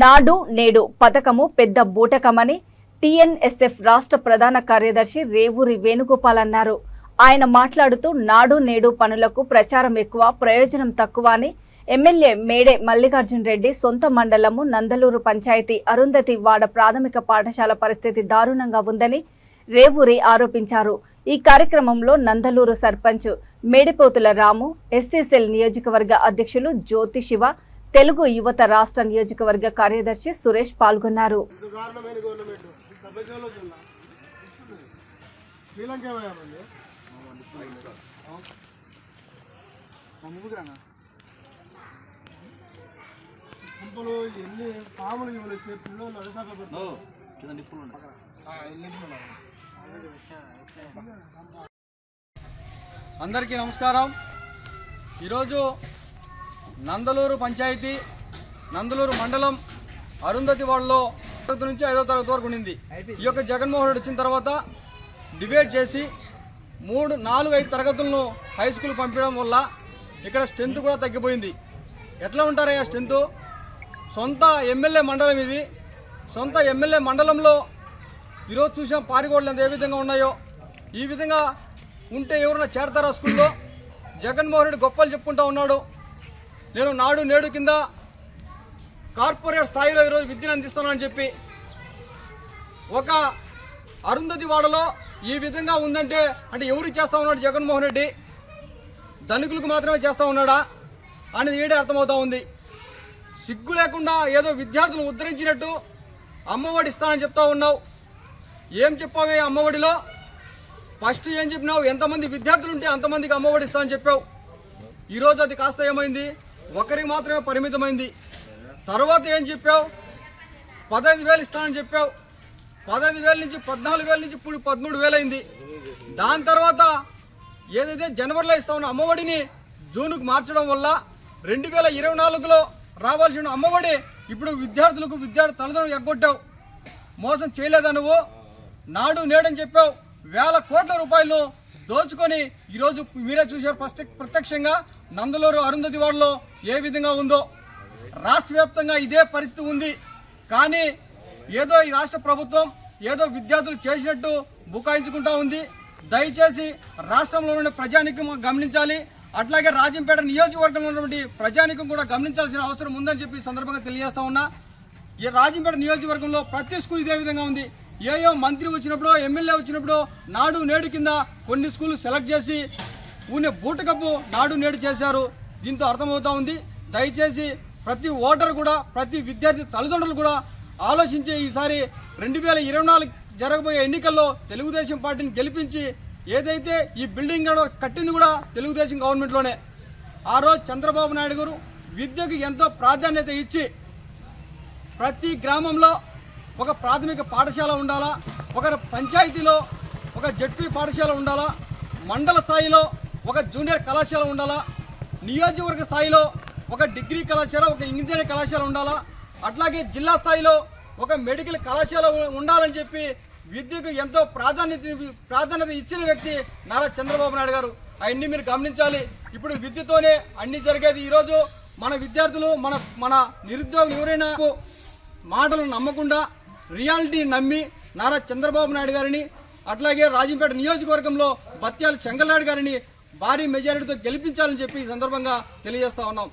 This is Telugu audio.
నాడు నేడు పథకము పెద్ద బూటకమని టీఎన్ఎస్ఎఫ్ రాష్ట్ర ప్రధాన కార్యదర్శి రేవూరి వేణుగోపాల్ అన్నారు. ఆయన మాట్లాడుతూ నాడు నేడు పనులకు ప్రచారం ఎక్కువ, ప్రయోజనం తక్కువ అని ఎమ్మెల్యే మేడే మల్లికార్జున్ రెడ్డి సొంత మండలము నందలూరు పంచాయతీ అరుంధతి వాడ ప్రాథమిక పాఠశాల పరిస్థితి దారుణంగా ఉందని రేవూరి ఆరోపించారు. ఈ కార్యక్రమంలో నందలూరు సర్పంచ్ మేడిపోతుల రాము, ఎస్సీసెల్ నియోజకవర్గ అధ్యక్షులు జ్యోతి శివ, తెలుగు యువత రాష్ట్ర నియోజకవర్గ కార్యదర్శి సురేష్ పాల్గొన్నారు. అందరికీ నమస్కారం. ఈరోజు నందలూరు పంచాయతీ నందలూరు మండలం అరుంధతి వాడలో 1 నుంచి 5వ తరగతి వరకు ఉండింది. ఈ యొక్క జగన్మోహన్ రెడ్డి వచ్చిన తర్వాత డివైడ్ చేసి 3, 4, 5 తరగతులను హై స్కూల్ పంపించడం వల్ల ఇక్కడ స్ట్రెంత్ కూడా తగ్గిపోయింది. ఎట్లా ఉంటారయ్యా స్ట్రెంత్? సొంత ఎమ్మెల్యే మండలం ఇది. సొంత ఎమ్మెల్యే మండలంలో ఈరోజు చూసాం పారిగోడలు ఎంత ఏ విధంగా ఉన్నాయో. ఈ విధంగా ఉంటే ఎవరైనా చేరతారా స్కూల్లో? జగన్మోహన్ రెడ్డి గొప్పలు చెప్పుకుంటూ ఉన్నాడు. నేను నాడు నేడు కింద కార్పొరేట్ స్థాయిలో ఈరోజు విద్యను అందిస్తున్నానని చెప్పి ఒక అరుంధతి వాడలో ఈ విధంగా ఉందంటే అంటే ఎవరికి చేస్తూ ఉన్నాడు జగన్మోహన్ రెడ్డి? ధనికులకు మాత్రమే చేస్తూ ఉన్నాడా అనేది ఏడే అర్థమవుతా ఉంది. సిగ్గు లేకుండా ఏదో విద్యార్థులను ఉద్ధరించినట్టు అమ్మఒడి ఇస్తానని చెప్తా ఉన్నావు. ఏం చెప్పావే అమ్మఒడిలో? ఫస్ట్ ఏం చెప్పినావు? ఎంతమంది విద్యార్థులు ఉంటే అంతమందికి అమ్మఒడి ఇస్తామని చెప్పావు. ఈరోజు అది కాస్త ఏమైంది? ఒకరికి మాత్రమే పరిమితమైంది. తర్వాత ఏం చెప్పావు? 15,000 ఇస్తానని చెప్పావు. 15,000 నుంచి 14,000 నుంచి ఇప్పుడు 13,000 అయింది. దాని తర్వాత ఏదైతే జనవరిలో ఇస్తా ఉన్న అమ్మఒడిని జూన్కు మార్చడం వల్ల 2024లో రావాల్సిన అమ్మఒడి ఇప్పుడు విద్యార్థి తల్లిదండ్రులు ఎగ్గొట్టావు. మోసం చేయలేదా నువ్వు? నాడు నేడని చెప్పావు. వేల కోట్ల రూపాయలు దోచుకొని ఈరోజు మీరే చూశారు ప్రత్యక్షంగా నందలూరు అరుంధతి వాడలో ఏ విధంగా ఉందో. రాష్ట్ర వ్యాప్తంగా ఇదే పరిస్థితి ఉంది. కానీ ఏదో ఈ రాష్ట్ర ప్రభుత్వం ఏదో విద్యార్థులు చేసినట్టు బుకాయించుకుంటా ఉంది. దయచేసి రాష్ట్రంలో ఉన్న ప్రజానీకం గమనించాలి. అట్లాగే రాజంపేట నియోజకవర్గంలో ఉన్నటువంటి ప్రజానీకం కూడా గమనించాల్సిన అవసరం ఉందని చెప్పి సందర్భంగా తెలియజేస్తా ఉన్నా. ఈ రాజంపేట నియోజకవర్గంలో ప్రతి స్కూల్ ఇదే విధంగా ఉంది. ఏయో మంత్రి వచ్చినప్పుడు, ఎమ్మెల్యే వచ్చినప్పుడు నాడు నేడు కింద కొన్ని స్కూళ్ళు సెలెక్ట్ చేసి ఊనే బూటకప్పు నాడు నేడు చేశారు. దీంతో అర్థమవుతా ఉంది. దయచేసి ప్రతి ఓటర్ కూడా, ప్రతి విద్యార్థి తల్లిదండ్రులు కూడా ఆలోచించి ఈసారి 2024 జరగబోయే ఎన్నికల్లో తెలుగుదేశం పార్టీని గెలిపించి ఏదైతే ఈ బిల్డింగ్ కట్టింది కూడా తెలుగుదేశం గవర్నమెంట్లోనే. ఆ రోజు చంద్రబాబు నాయుడు గారు విద్యకు ఎంతో ప్రాధాన్యత ఇచ్చి ప్రతి గ్రామంలో ఒక ప్రాథమిక పాఠశాల ఉండాలా, ఒక పంచాయతీలో ఒక జడ్పీ పాఠశాల ఉండాలా, మండల స్థాయిలో ఒక జూనియర్ కళాశాల ఉండాలా, నియోజకవర్గ స్థాయిలో ఒక డిగ్రీ కళాశాల, ఒక ఇంజనీరింగ్ కళాశాల ఉండాలా, అట్లాగే జిల్లా స్థాయిలో ఒక మెడికల్ కళాశాల ఉండాలని చెప్పి విద్యకు ఎంతో ప్రాధాన్యత ఇచ్చిన వ్యక్తి నారా చంద్రబాబు నాయుడు గారు. అవన్నీ మీరు గమనించాలి. ఇప్పుడు విద్యతోనే అన్ని జరిగేది. ఈరోజు మన విద్యార్థులు మన నిరుద్యోగులు ఎవరైనా మాటలు నమ్మకుండా రియాలిటీ నమ్మి నారా చంద్రబాబు నాయుడు గారిని, అట్లాగే రాజంపేట నియోజకవర్గంలో బత్యాల చెంగల్నాయుడు గారిని భారీ మెజారిటీతో గెలిపించాలని చెప్పి ఈ సందర్భంగా తెలియజేస్తా ఉన్నాం.